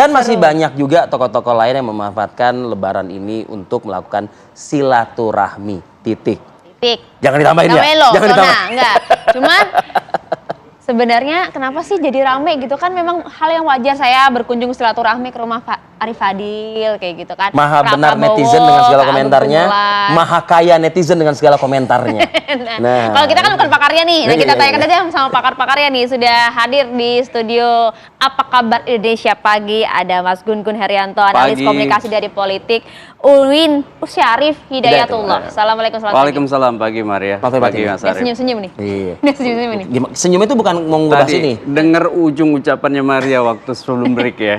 Dan masih banyak juga tokoh-tokoh lain yang memanfaatkan Lebaran ini untuk melakukan silaturahmi. Titik. Jangan ditambahin ya. Jangan ditambahin. Enggak. Cuman sebenarnya kenapa sih jadi rame gitu kan, memang hal yang wajar saya berkunjung silaturahmi ke rumah Pak Arif Fadil kayak gitu kan. Maha benar netizen dengan segala komentarnya, maha kaya netizen dengan segala komentarnya. Nah, kalau kita kan bukan pakarnya nih, nah kita tanyakan aja sama pakar-pakarnya nih. Sudah hadir di studio Apa Kabar Indonesia Pagi, ada Mas Gun Gun Herianto, analis komunikasi dari Politik, Uwin Syarif Hidayatullah. Assalamualaikum. Waalaikumsalam pagi Maria. Pagi Mas Arif. Senyum-senyum nih. Iya. Senyum-senyum nih. Senyum itu bukan mau ngubah sini. Dengar ujung ucapannya Maria waktu sebelum break ya.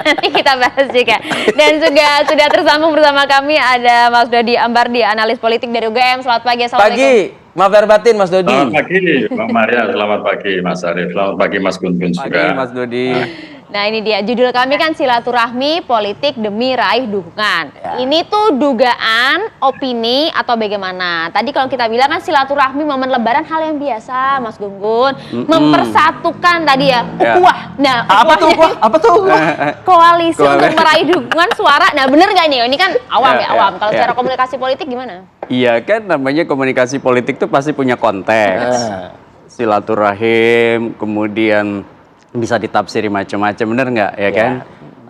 Nanti kita bahas juga. Dan juga sudah tersambung bersama kami ada Mas Dodi Ambardi, analis politik dari UGM. Selamat pagi. Pagi. Maaf lahir batin Mas Dodi. Selamat pagi Mbak Maria, selamat pagi Mas Arif, selamat pagi Mas Gun Gun juga. Pagi Mas Dodi. Nah ini dia, judul kami kan silaturahmi politik demi raih dukungan. Ya. Ini tuh dugaan, opini, atau bagaimana? Tadi kalau kita bilang kan silaturahmi momen lebaran hal yang biasa, Mas Gunggun. Mempersatukan tadi ya, ukhuwah. Nah, apa tuh? Koalisi untuk meraih dukungan suara. Nah bener nggak nih? Ini kan awam awam. Kalau secara komunikasi politik gimana? Iya kan, namanya komunikasi politik tuh pasti punya konteks. Silaturahim, kemudian bisa ditafsiri macam-macam, bener nggak ya kan?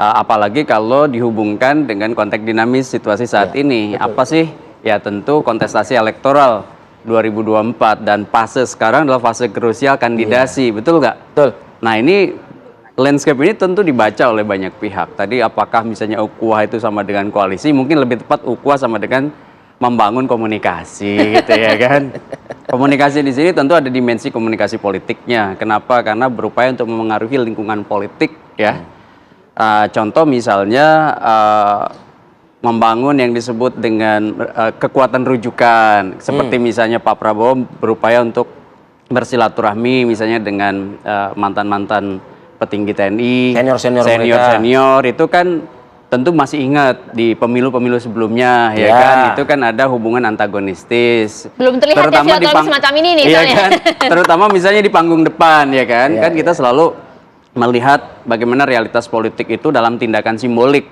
Apalagi kalau dihubungkan dengan konteks dinamis situasi saat ini. Apa sih? Ya tentu kontestasi elektoral 2024 dan fase sekarang adalah fase krusial kandidasi, betul nggak? Betul. Nah ini landscape ini tentu dibaca oleh banyak pihak. Tadi apakah misalnya ukhuwah itu sama dengan koalisi? Mungkin lebih tepat ukhuwah sama dengan membangun komunikasi, gitu ya kan? Komunikasi di sini tentu ada dimensi komunikasi politiknya. Kenapa? Karena berupaya untuk memengaruhi lingkungan politik, ya. Contoh misalnya membangun yang disebut dengan kekuatan rujukan, seperti misalnya Pak Prabowo berupaya untuk bersilaturahmi, misalnya dengan mantan-mantan petinggi TNI, senior itu kan. Tentu masih ingat di pemilu-pemilu sebelumnya, ya kan? Itu kan ada hubungan antagonistis. Belum terlihat terutama ya semacam ini nih, ya kan? Terutama misalnya di panggung depan, ya kan? Kan kita selalu melihat bagaimana realitas politik itu dalam tindakan simbolik.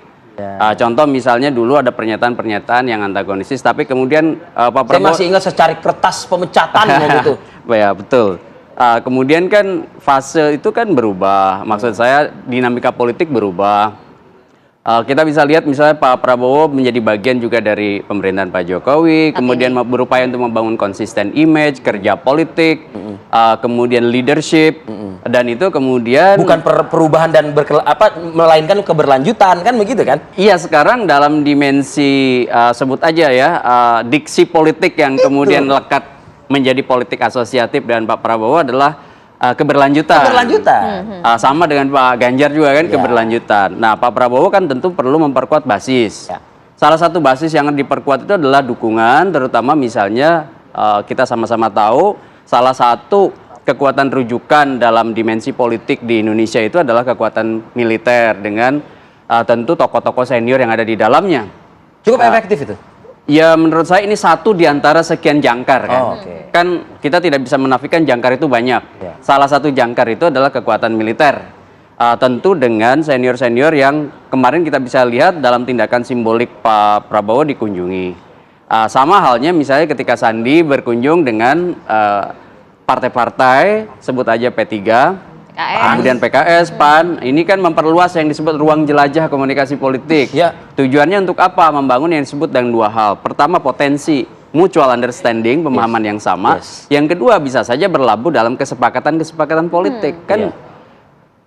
Contoh misalnya dulu ada pernyataan-pernyataan yang antagonistis, tapi kemudian Pak Prabowo... Saya masih ingat secari kertas pemecatan gitu. Ya, betul. Kemudian kan fase itu kan berubah. Maksud saya dinamika politik berubah. Kita bisa lihat misalnya Pak Prabowo menjadi bagian juga dari pemerintahan Pak Jokowi, kemudian berupaya untuk membangun konsisten image, kerja politik, kemudian leadership, dan itu kemudian bukan perubahan dan melainkan keberlanjutan, kan begitu kan? Iya, sekarang dalam dimensi sebut aja ya diksi politik yang kemudian lekat menjadi politik asosiatif dan Pak Prabowo adalah keberlanjutan. Sama dengan Pak Ganjar juga kan, keberlanjutan. Nah, Pak Prabowo kan tentu perlu memperkuat basis. Salah satu basis yang diperkuat itu adalah dukungan, terutama misalnya kita sama-sama tahu salah satu kekuatan rujukan dalam dimensi politik di Indonesia itu adalah kekuatan militer dengan tentu tokoh-tokoh senior yang ada di dalamnya. Cukup efektif itu? Ya menurut saya ini satu di antara sekian jangkar kan. Kan kita tidak bisa menafikan jangkar itu banyak. Salah satu jangkar itu adalah kekuatan militer. Tentu dengan senior-senior yang kemarin kita bisa lihat dalam tindakan simbolik Pak Prabowo dikunjungi. Sama halnya misalnya ketika Sandi berkunjung dengan partai-partai, sebut aja P3, kemudian PKS, PAN, ini kan memperluas yang disebut ruang jelajah komunikasi politik. Tujuannya untuk apa? Membangun yang disebut dengan dua hal. Pertama, potensi mutual understanding, pemahaman yang sama. Yang kedua, bisa saja berlabuh dalam kesepakatan-kesepakatan politik.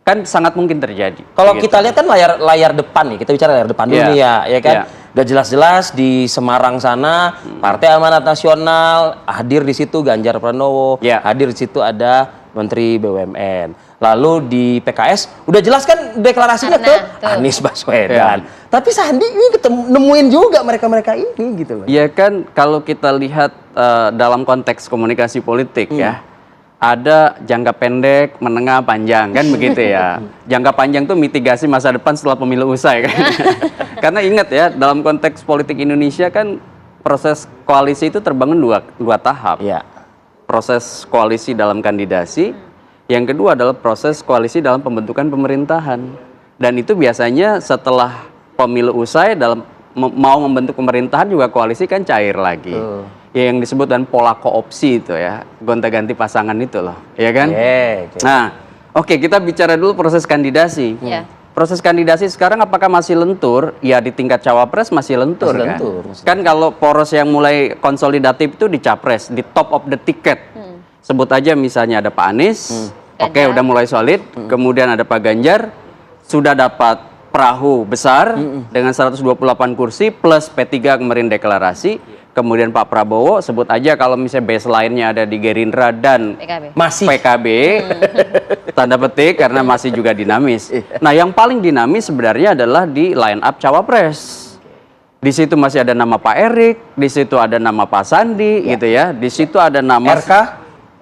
Kan sangat mungkin terjadi. Kalau kita lihat kan layar depan nih, kita bicara layar depan dulu nih ya kan? Udah jelas-jelas di Semarang sana, Partai Amanat Nasional hadir di situ Ganjar Pranowo, hadir di situ ada Menteri BUMN. Lalu di PKS udah jelas kan deklarasinya ke Anies Baswedan. Tapi Sandi ini nemuin juga mereka-mereka ini gitu loh. Iya kan, kalau kita lihat dalam konteks komunikasi politik ya, ada jangka pendek, menengah, panjang kan begitu ya. Jangka panjang tuh mitigasi masa depan setelah pemilu usai kan. Karena ingat ya, dalam konteks politik Indonesia kan proses koalisi itu terbangun dua tahap. Proses koalisi dalam kandidasi, yang kedua adalah proses koalisi dalam pembentukan pemerintahan. Dan itu biasanya setelah pemilu usai dalam mau membentuk pemerintahan juga koalisi kan cair lagi. Ya yang disebut dan pola koopsi itu ya, gonta-ganti pasangan itu loh, ya kan? Nah, oke, kita bicara dulu proses kandidasi. Proses kandidasi sekarang apakah masih lentur? Ya di tingkat cawapres masih lentur kan? Kan kalau poros yang mulai konsolidatif itu di capres, di top of the ticket. Sebut aja misalnya ada Pak Anies, oke udah mulai solid. Kemudian ada Pak Ganjar, sudah dapat perahu besar dengan 128 kursi plus P3 kemarin deklarasi. Kemudian Pak Prabowo, sebut aja kalau misalnya baseline-nya ada di Gerindra dan PKB, tanda petik karena masih juga dinamis. Nah yang paling dinamis sebenarnya adalah di line up cawapres. Di situ masih ada nama Pak Erik, di situ ada nama Pak Sandi, gitu ya. Di situ ada nama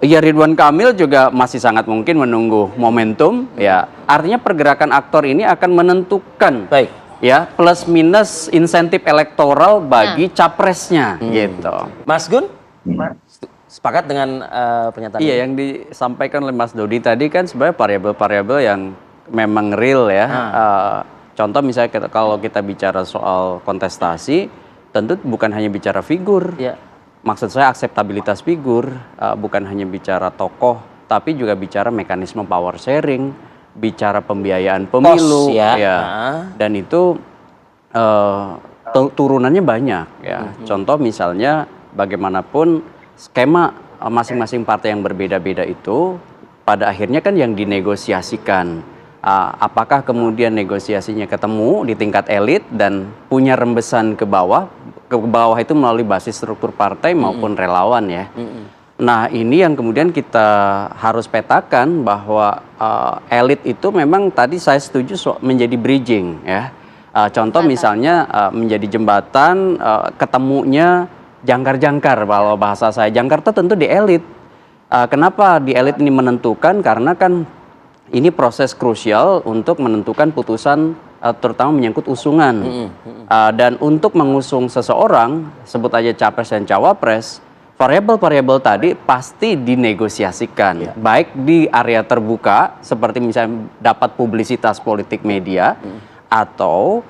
Ya Ridwan Kamil juga masih sangat mungkin menunggu momentum. Ya, artinya pergerakan aktor ini akan menentukan, ya plus minus insentif elektoral bagi capresnya, gitu. Mas Gun, sepakat dengan pernyataan? Iya, yang disampaikan oleh Mas Dodi tadi kan sebenarnya variabel-variabel yang memang real ya. Contoh misalnya kalau kita bicara soal kontestasi, tentu bukan hanya bicara figur. Maksud saya akseptabilitas figur, bukan hanya bicara tokoh, tapi juga bicara mekanisme power sharing, bicara pembiayaan pemilu, dan itu turunannya banyak. Ya. Contoh misalnya bagaimanapun skema masing-masing partai yang berbeda-beda itu, pada akhirnya kan yang dinegosiasikan. Apakah kemudian negosiasinya ketemu di tingkat elit dan punya rembesan ke bawah itu melalui basis struktur partai maupun relawan ya. Nah ini yang kemudian kita harus petakan bahwa elit itu memang tadi saya setuju menjadi bridging ya. Contoh misalnya menjadi jembatan ketemunya jangkar-jangkar, kalau bahasa saya jangkar itu tentu di elit. Kenapa di elit ini menentukan? Karena kan ini proses krusial untuk menentukan putusan terutama menyangkut usungan. Dan untuk mengusung seseorang, sebut aja capres dan cawapres, variabel-variabel tadi pasti dinegosiasikan. Baik di area terbuka, seperti misalnya dapat publisitas politik media, atau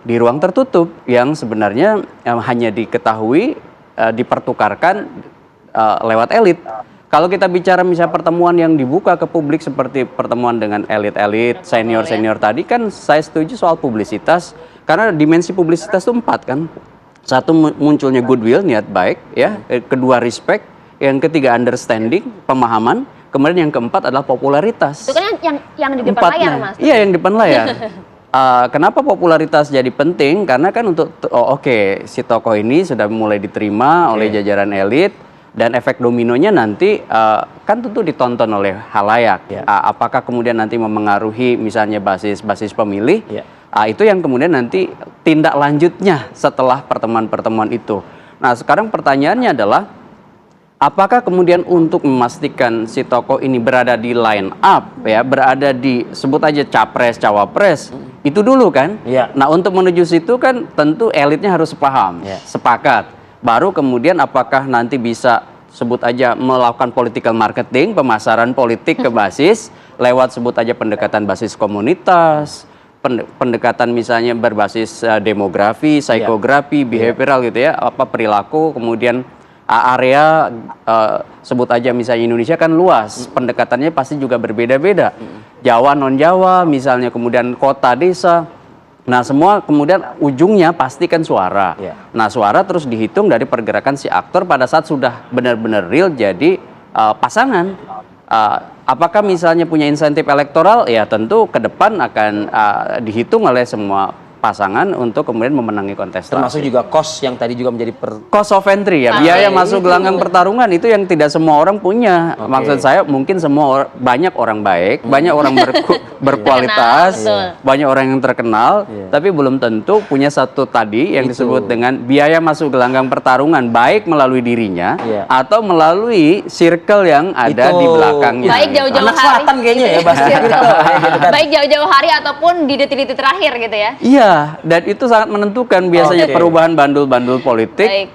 di ruang tertutup yang sebenarnya hanya diketahui, dipertukarkan lewat elit. Kalau kita bicara misalnya pertemuan yang dibuka ke publik seperti pertemuan dengan elit-elit, senior-senior tadi kan saya setuju soal publisitas, karena dimensi publisitas itu 4 kan. Satu munculnya goodwill, niat baik, ya. Kedua respect, yang ketiga understanding, pemahaman, kemudian yang keempat adalah popularitas. Itu kan yang di depan layar, Mas. Iya, yang di depan layar. Kenapa popularitas jadi penting? Karena kan untuk si tokoh ini sudah mulai diterima oleh jajaran elit. Dan efek dominonya nanti kan tentu ditonton oleh halayak. Apakah kemudian nanti memengaruhi misalnya basis pemilih? Itu yang kemudian nanti tindak lanjutnya setelah pertemuan-pertemuan itu. Nah sekarang pertanyaannya adalah, apakah kemudian untuk memastikan si tokoh ini berada di line up, ya, berada di sebut aja capres, cawapres, itu dulu kan? Nah untuk menuju situ kan tentu elitnya harus paham, sepakat. Baru kemudian apakah nanti bisa sebut aja melakukan political marketing, pemasaran politik ke basis, lewat sebut aja pendekatan basis komunitas, pendekatan misalnya berbasis demografi, psikografi, behavioral gitu ya, apa perilaku, kemudian area sebut aja misalnya Indonesia kan luas, pendekatannya pasti juga berbeda-beda. Jawa, non Jawa, misalnya kemudian kota, desa. Nah semua kemudian ujungnya pasti kan suara. Nah suara terus dihitung dari pergerakan si aktor pada saat sudah benar-benar real jadi pasangan. Apakah misalnya punya insentif elektoral? Ya tentu ke depan akan dihitung oleh semua pasangan untuk kemudian memenangi kontestasi. Termasuk juga cost yang tadi juga menjadi cost of entry ya, biaya masuk gelanggang pertarungan itu yang tidak semua orang punya. Maksud saya mungkin banyak orang baik, banyak orang berkualitas, banyak orang yang terkenal, tapi belum tentu punya satu tadi yang disebut dengan biaya masuk gelanggang pertarungan, baik melalui dirinya atau melalui circle yang ada di belakangnya. Baik jauh-jauh hari. Selatan kayaknya ya bahasanya gitu. Baik jauh-jauh hari ataupun di detik-detik terakhir gitu ya. Iya. Dan itu sangat menentukan biasanya perubahan bandul-bandul politik,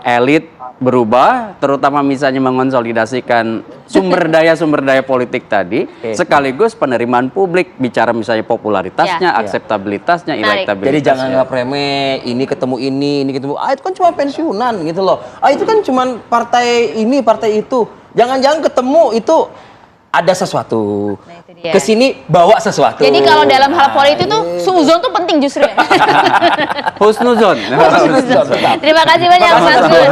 elit berubah, terutama misalnya mengonsolidasikan sumber daya politik tadi, sekaligus penerimaan publik, bicara misalnya popularitasnya, akseptabilitasnya, elektabilitasnya. Jadi jangan anggap remeh, ini ketemu itu kan cuma pensiunan gitu loh. Itu kan cuma partai ini, partai itu. Jangan-jangan ketemu itu ada sesuatu. Nah, itu dia. Kesini bawa sesuatu. Jadi kalau dalam hal politik tuh suuzon tuh penting justru ya. Husnuzon. Terima kasih banyak Mas Gun.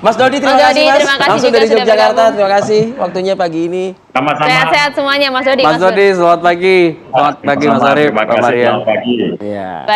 Mas Dodi, terima Mas kasih Dodi, Mas. terima kasih Langsung juga dari sudah Yogyakarta, bergabung. terima kasih waktunya pagi ini. Sama-sama. Sehat-sehat semuanya Mas Dodi. Mas Gun. Dodi, selamat pagi. Selamat pagi Mas Sama-sama. Arief, Terima Pak kasih, Maria. selamat pagi. Iya. Baik.